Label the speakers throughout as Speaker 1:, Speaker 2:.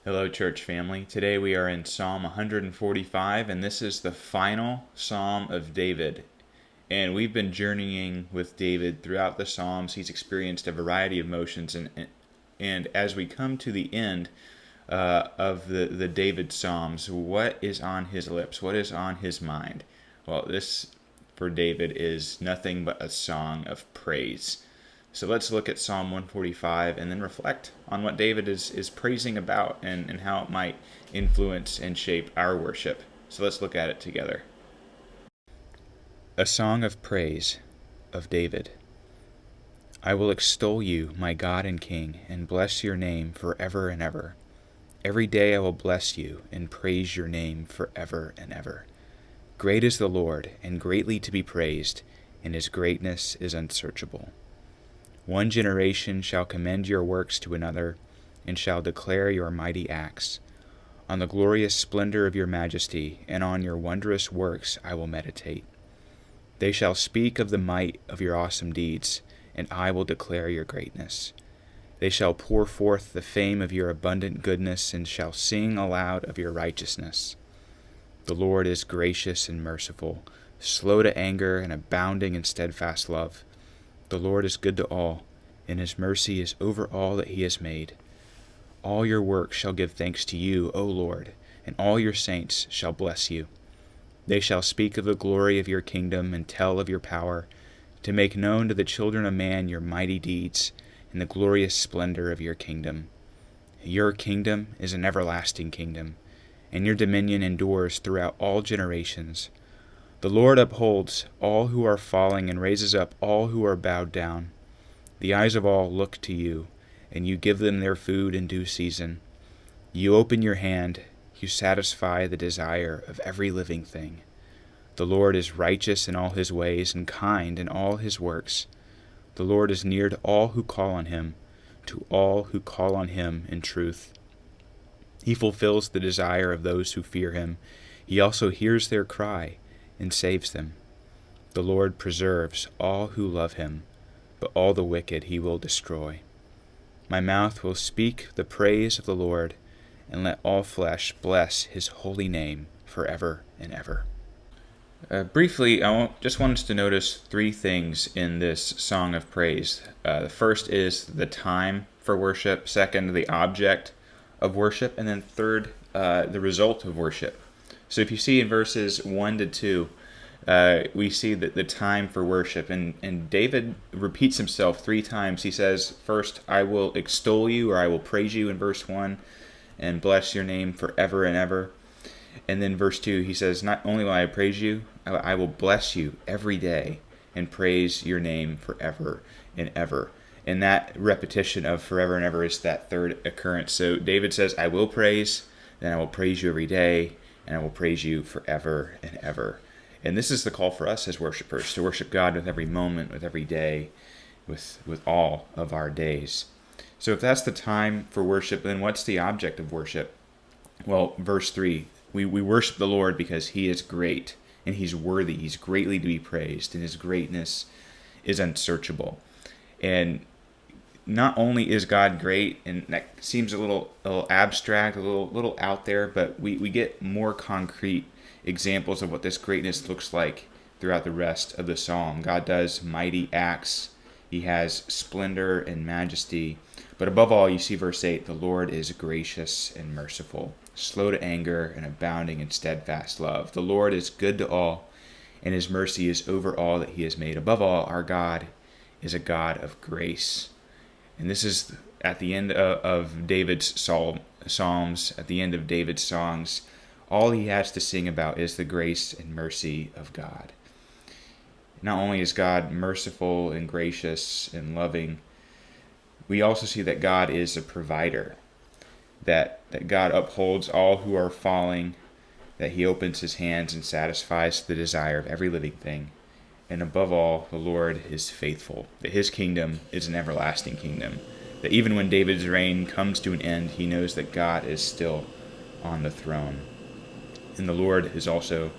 Speaker 1: Hello, church family. Today we are in Psalm 145, and this is the final Psalm of David. And we've been journeying with David throughout the Psalms. He's experienced a variety of emotions, and as we come to the end of the David Psalms, what is on his lips? What is on his mind? Well, this for David is nothing but a song of praise. So let's look at Psalm 145 and then reflect on what David is praising about and how it might influence and shape our worship. So let's look at it together. A song of praise of David. I will extol you, my God and King, and bless your name forever and ever. Every day I will bless you and praise your name forever and ever. Great is the Lord, and greatly to be praised, and his greatness is unsearchable. One generation shall commend your works to another, and shall declare your mighty acts. On the glorious splendor of your majesty, and on your wondrous works I will meditate. They shall speak of the might of your awesome deeds, and I will declare your greatness. They shall pour forth the fame of your abundant goodness, and shall sing aloud of your righteousness. The Lord is gracious and merciful, slow to anger, and abounding in steadfast love. The Lord is good to all, and his mercy is over all that he has made. All your works shall give thanks to you, O Lord, and all your saints shall bless you. They shall speak of the glory of your kingdom and tell of your power, to make known to the children of man your mighty deeds and the glorious splendor of your kingdom. Your kingdom is an everlasting kingdom, and your dominion endures throughout all generations. The Lord upholds all who are falling and raises up all who are bowed down. The eyes of all look to you, and you give them their food in due season. You open your hand, you satisfy the desire of every living thing. The Lord is righteous in all his ways and kind in all his works. The Lord is near to all who call on him, to all who call on him in truth. He fulfills the desire of those who fear him. He also hears their cry and saves them. The Lord preserves all who love him, but all the wicked he will destroy. My mouth will speak the praise of the Lord, and let all flesh bless his holy name forever and ever. Briefly, just want us to notice three things in this song of praise. The first is the time for worship, second, the object of worship, and then third, the result of worship. So if you see in verses 1 to 2, we see that the time for worship, and David repeats himself three times. He says, first, I will extol you, or I will praise you in verse 1, and bless your name forever and ever. And then verse 2, he says, not only will I praise you, I will bless you every day and praise your name forever and ever. And that repetition of forever and ever is that third occurrence. So David says, I will praise, then I will praise you every day, and I will praise you forever and ever. And this is the call for us as worshipers, to worship God with every moment, with every day, with all of our days. So if that's the time for worship, then what's the object of worship? Well, verse 3, we worship the Lord because he is great, and he's worthy. He's greatly to be praised, and his greatness is unsearchable. And not only is God great, and that seems a little abstract, a little out there, but we get more concrete examples of what this greatness looks like throughout the rest of the psalm. God does mighty acts. He has splendor and majesty. But above all, you see verse 8, the Lord is gracious and merciful, slow to anger and abounding in steadfast love. The Lord is good to all, and his mercy is over all that he has made. Above all, our God is a God of grace. And this is at the end of David's psalms, at the end of David's songs. All he has to sing about is the grace and mercy of God. Not only is God merciful and gracious and loving, we also see that God is a provider, that God upholds all who are falling, that he opens his hands and satisfies the desire of every living thing. And above all, the Lord is faithful, that his kingdom is an everlasting kingdom, that even when David's reign comes to an end, he knows that God is still on the throne. And the Lord is also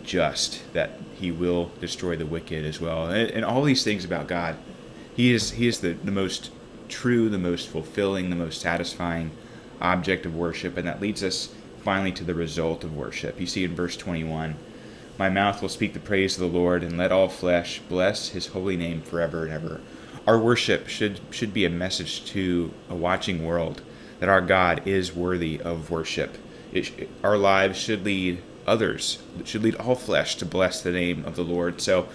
Speaker 1: just, that he will destroy the wicked as well. And all these things about God, he is the most true, the most fulfilling, the most satisfying object of worship, and that leads us finally to the result of worship. You see in verse 21, my mouth will speak the praise of the Lord, and let all flesh bless his holy name forever and ever. Our worship should be a message to a watching world that our God is worthy of worship. Our lives should lead others, should lead all flesh to bless the name of the Lord. So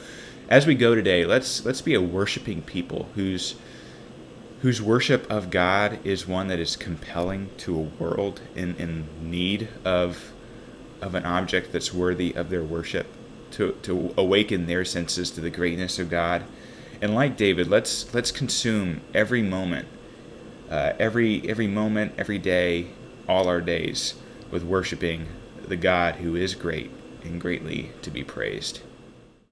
Speaker 1: as we go today, let's be a worshiping people whose worship of God is one that is compelling to a world in need of an object that's worthy of their worship, to awaken their senses to the greatness of God. And like David, let's consume every moment, every moment, every day, all our days with worshiping the God who is great and greatly to be praised.